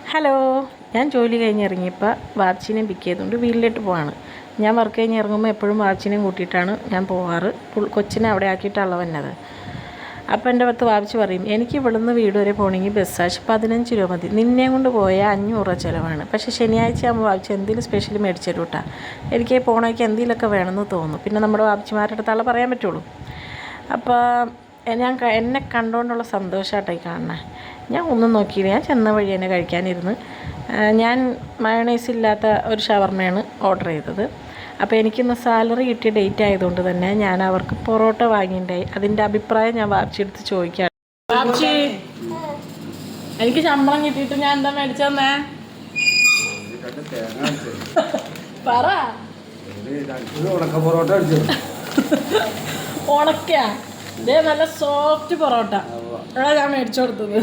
Hello, ഞാൻ ജോലി കഴിഞ്ഞിറങ്ങിയപ്പോൾ വാച്ചിനെയും പിക്ക് ചെയ്തുകൊണ്ട് വീട്ടിലോട്ട് പോവാണ്. ഞാൻ വർക്ക് കഴിഞ്ഞ് ഇറങ്ങുമ്പോൾ എപ്പോഴും വാച്ചിനെയും കൂട്ടിയിട്ടാണ് ഞാൻ പോവാറ്. കൊച്ചിനെ അവിടെ ആക്കിയിട്ടാണ് വന്നത്. അപ്പോൾ എൻ്റെ പത്ത് വാപ്പിച്ച് പറയും, എനിക്ക് ഇവിടുന്ന് വീട് വരെ പോകണമെങ്കിൽ ബസ് കാശ് 15 രൂപ മതി, നിന്നെ കൊണ്ട് പോയാൽ 500 രൂപ ചിലവാണ്. പക്ഷേ ശനിയാഴ്ച ആകുമ്പോൾ വാപ്പിച്ച് എന്തെങ്കിലും സ്പെഷ്യൽ മേടിച്ചു തരും കേട്ടോ. എനിക്ക് പോകണമെങ്കിൽ എന്തെങ്കിലുമൊക്കെ വേണമെന്ന് തോന്നും. പിന്നെ നമ്മുടെ വാപ്പിച്ചിമാരുടെ അടുത്തുള്ള പറയാൻ പറ്റുള്ളൂ. അപ്പോൾ എന്നെ കണ്ടുകൊണ്ടുള്ള സന്തോഷമായിട്ടായി കാണണേ. ഞാൻ ഒന്നും നോക്കിയില്ല, ഞാൻ ചെന്ന വഴി തന്നെ കഴിക്കാനിരുന്ന്. ഞാൻ മയണൈസ് ഇല്ലാത്ത ഒരു ഷവർമയാണ് ഓർഡർ ചെയ്തത്. അപ്പോൾ എനിക്കിന്ന് സാലറി കിട്ടിയ ഡേറ്റ് ആയതുകൊണ്ട് തന്നെ ഞാൻ അവർക്ക് പൊറോട്ട വാങ്ങിയിട്ടുണ്ടായി. അതിൻ്റെ അഭിപ്രായം ഞാൻ വാപ്പിച്ചി എടുത്ത് ചോദിക്കാം. വാപ്പിച്ചി, എനിക്ക് ശമ്പളം കിട്ടിയിട്ട് ഞാൻ എന്താ മേടിച്ചെന്നേ പറ. ഉണക്ക ഇതേ നല്ല സോഫ്റ്റ് പൊറോട്ട ഞാൻ മേടിച്ചു കൊടുത്തത്.